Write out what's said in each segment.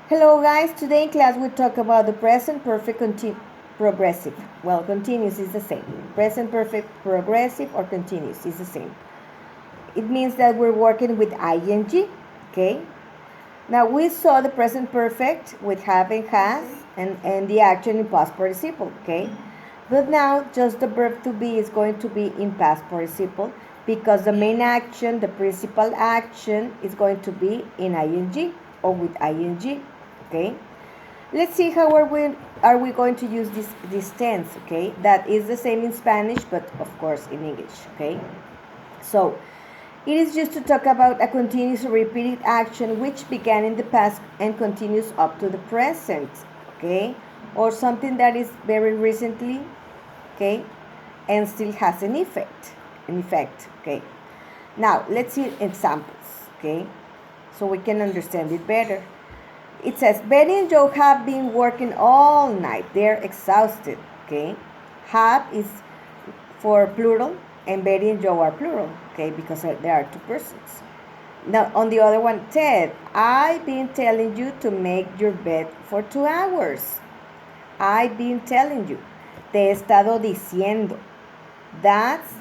Hello guys, today in class we talk about the present perfect progressive. Well, continuous is the same. Present perfect progressive or continuous is the same. It means that we're working with ing, okay? Now we saw the present perfect with have and has and the action in past participle, okay? But now just the verb to be is going to be in past participle because the main action, the principal action is going to be in ing or with ing, okay? Let's see how are we going to use this tense, okay? That is the same in Spanish, but of course in English, okay? So it is just to talk about a continuous repeated action which began in the past and continues up to the present, okay? Or something that is very recently, okay, and still has an effect, okay? Now let's see examples, okay, so we can understand it better. It says, Betty and Joe have been working all night. They're exhausted, okay? Have is for plural, and Betty and Joe are plural, okay, because there are two persons. Now, on the other one, Ted, I've been telling you to make your bed for 2 hours. I've been telling you. Te he estado diciendo. That's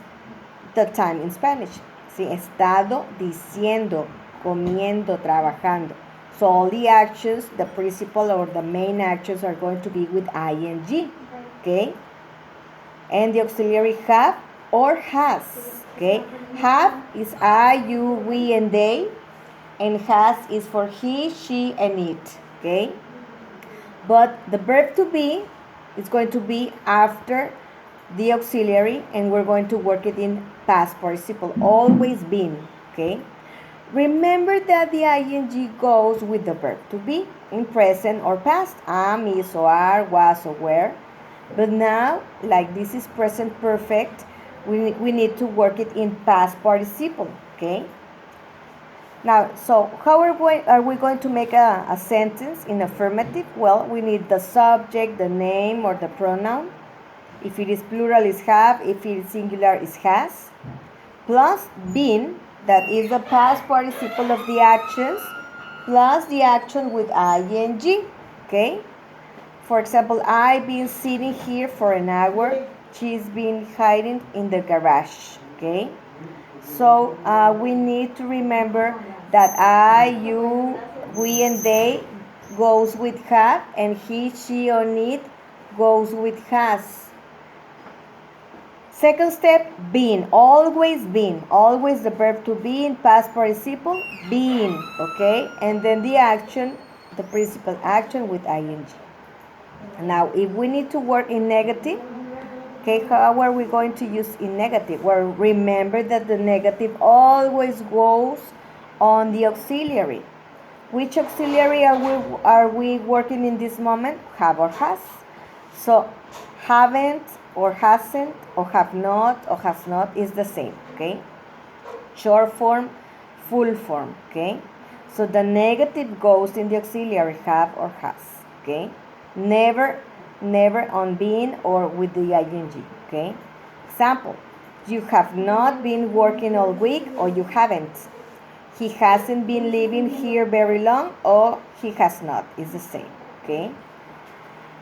the time in Spanish. Sí, estado diciendo, comiendo, trabajando. So all the actions, the principal or the main actions are going to be with ing, okay? And the auxiliary have or has, okay? Have is I, you, we, and they. And has is for he, she, and it, okay? But the verb to be is going to be after the auxiliary, and we're going to work it in past participle, always been, okay? Remember that the ing goes with the verb to be in present or past, am, is, or are, was, or were. But now, like this is present perfect, we need to work it in past participle, okay? Now, so how are we going to make a sentence in affirmative? Well, we need the subject, the name, or the pronoun. If it is plural, is have. If it is singular, is has. Plus been, that is the past participle of the actions, plus the action with ing, okay? For example, I've been sitting here for an hour. She's been hiding in the garage, okay? So we need to remember that I, you, we, and they goes with have, and he, she, or it goes with has. Second step, been, always the verb to be in past participle, been, okay? And then the action, the principal action with ing. Now, if we need to work in negative, okay, how are we going to use in negative? Well, remember that the negative always goes on the auxiliary. Which auxiliary are we working in this moment? Have or has. So, haven't or hasn't or have not or has not is the same, okay? Short form, full form, okay? So the negative goes in the auxiliary have or has, okay? Never on being or with the ing, okay? Example, you have not been working all week or you haven't. He hasn't been living here very long or he has not. It's the same, okay?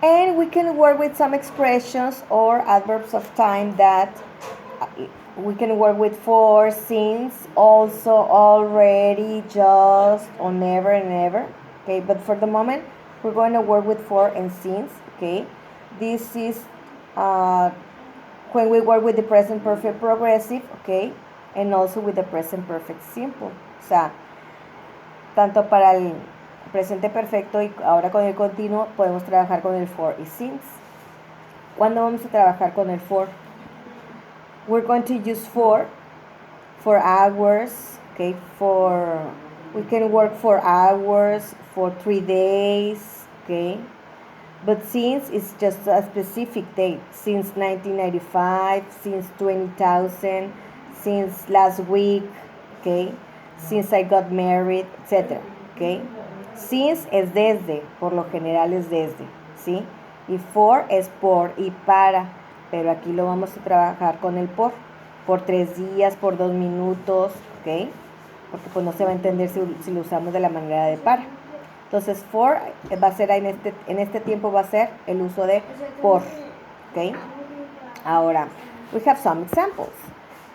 And we can work with some expressions or adverbs of time that we can work with for, since, also, already, just, or never and never. Okay, but for the moment, we're going to work with for and since. Okay, this is when we work with the present perfect progressive, okay, and also with the present perfect simple. O sea, tanto para el presente perfecto y ahora con el continuo podemos trabajar con el for y since. ¿Cuándo vamos a trabajar con el for? We're going to use for hours, okay, we can work for hours, for 3 days, okay, but since it's just a specific date, since 1995, since 20,000, since last week, okay, since I got married, etc., okay. Since es desde, por lo general es desde, ¿sí? Y for es por y para, pero aquí lo vamos a trabajar con el por 3 días, por 2 minutos, ¿ok? Porque pues no se va a entender si lo usamos de la manera de para. Entonces, for va a ser en este tiempo va a ser el uso de por. ¿Ok? Ahora, we have some examples.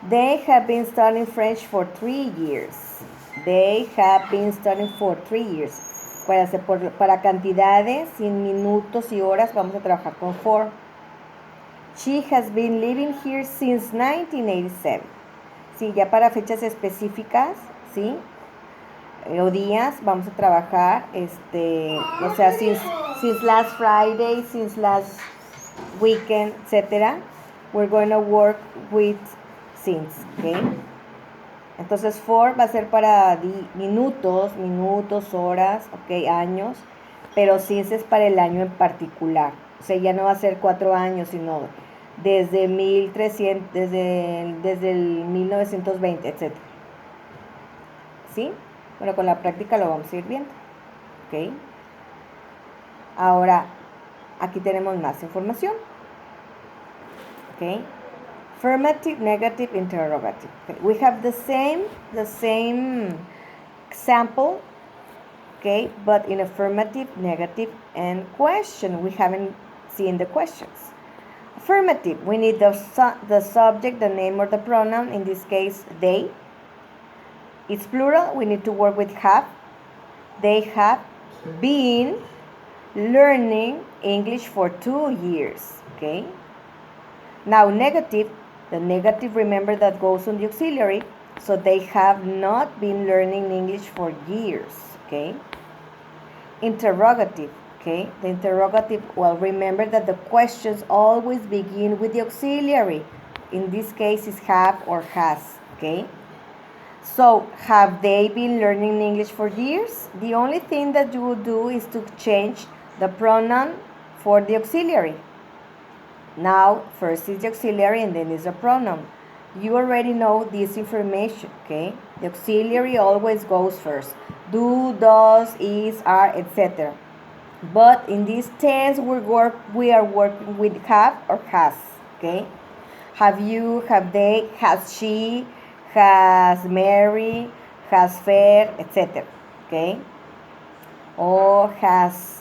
They have been studying French for 3 years. They have been studying for 3 years. Para cantidades, sin minutos y horas, vamos a trabajar con for. She has been living here since 1987. Sí, ya para fechas específicas, ¿sí? O días, vamos a trabajar, o sea, since last Friday, since last weekend, etc. We're going to work with since, ¿ok? Entonces, for va a ser para minutos, horas, ¿ok? Años, pero since es para el año en particular. O sea, ya no va a ser 4 años, sino desde 1300, desde el 1920, etc. ¿Sí? Bueno, con la práctica lo vamos a ir viendo, ¿ok? Ahora, aquí tenemos más información, ¿ok? Affirmative, negative, interrogative. Okay. We have the same example, okay, but in affirmative, negative, and question. We haven't seen the questions. Affirmative, we need the subject, the name, or the pronoun. In this case, they. It's plural. We need to work with have. They have been learning English for 2 years. Okay. Now, negative. The negative, remember, that goes on the auxiliary. So they have not been learning English for years. Okay. Interrogative. Okay. The interrogative, well, remember that the questions always begin with the auxiliary. In this case, it's have or has. Okay. So, have they been learning English for years? The only thing that you will do is to change the pronoun for the auxiliary. Now, first is the auxiliary and then is the pronoun. You already know this information, okay? The auxiliary always goes first. Do, does, is, are, etc. But in this tense, we are working with have or has, okay? Have you, have they, has she, has Mary, has Fair, etc. Okay? Or has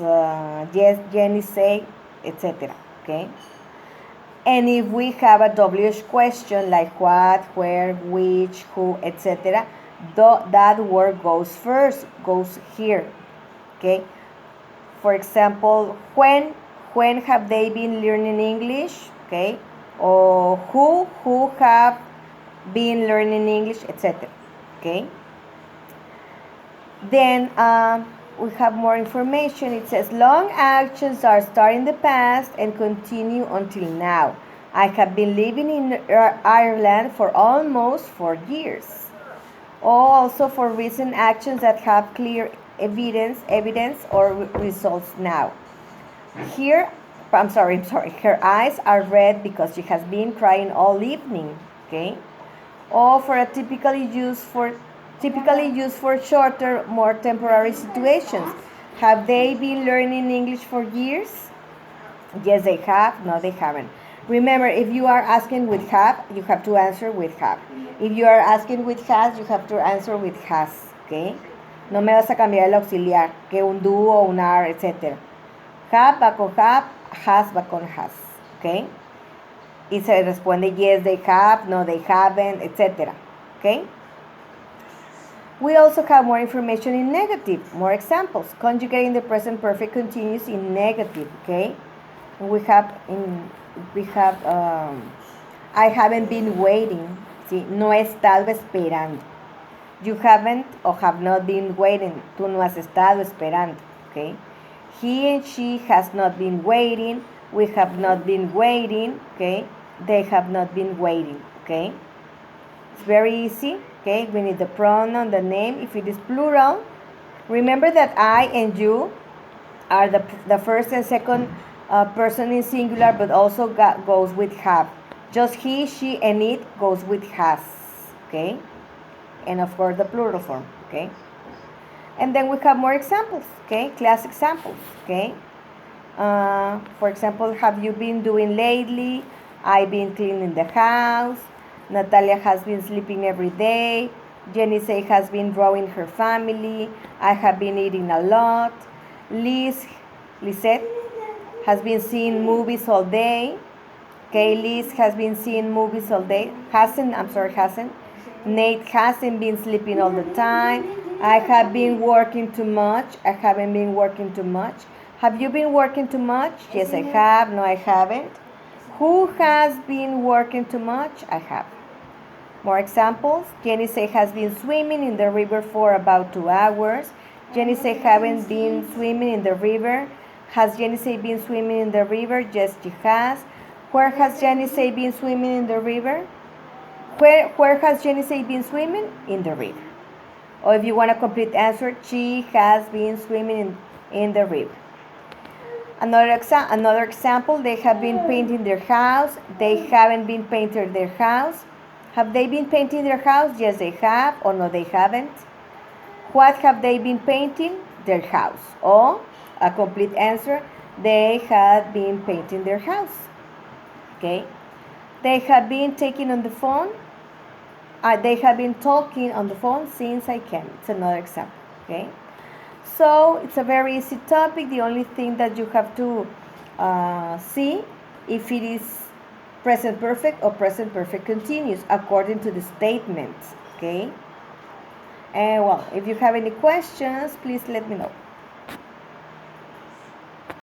Jenny say, etc. Okay? And if we have a WH question like what, where, which, who, etc., that word goes first, goes here. Okay? For example, when have they been learning English? Okay? Or who have been learning English, etc. Okay? Then we have more information. It says long actions are starting in the past and continue until now. I have been living in Ireland for almost 4 years. Also for recent actions that have clear evidence or results now. Here, her eyes are red because she has been crying all evening. Okay? Or for a typically used for shorter, more temporary situations. Have they been learning English for years? Yes, they have. No, they haven't. Remember, if you are asking with have, you have to answer with have. If you are asking with has, you have to answer with has. Okay? No me vas a cambiar el auxiliar, que un do o un are, etc. Have va con have, has va con has. Okay? Y se responde yes, they have, no, they haven't, etc. Okay? We also have more information in negative, more examples. Conjugating the present perfect continuous in negative, okay? We have, I haven't been waiting, ¿sí? No he estado esperando. You haven't or have not been waiting. Tú no has estado esperando, okay? He and she has not been waiting. We have not been waiting, okay? They have not been waiting, okay? It's very easy, okay? We need the pronoun, the name. If it is plural, remember that I and you are the first and second person in singular, but also goes with have. Just he, she, and it goes with has, okay? And of course the plural form, okay? And then we have more examples, okay? Class examples, okay? For example, have you been doing lately? I've been cleaning the house. Natalia has been sleeping every day. Jenny has been drawing her family. I have been eating a lot. Lisette has been seeing movies all day. Okay, Liz has been seeing movies all day. Hasn't. Nate hasn't been sleeping all the time. I have been working too much. I haven't been working too much. Have you been working too much? Yes, I have. No, I haven't. Who has been working too much? I have. More examples. Jenny has been swimming in the river for about 2 hours. Jenny haven't been swimming in the river. Has Jenny been swimming in the river? Yes, she has. Where has Jenny been swimming in the river? Where has Jenny been swimming? In the river. Or if you want a complete answer, she has been swimming in the river. Another example, they have been painting their house. They haven't been painting their house. Have they been painting their house? Yes, they have, or no, they haven't. What have they been painting? Their house. Or a complete answer, they have been painting their house. Okay. They have been taking on the phone. They have been talking on the phone since I came. It's another example. Okay. So it's a very easy topic. The only thing that you have to see if it is present perfect or present perfect continuous according to the statements. Okay. And well, if you have any questions, please let me know.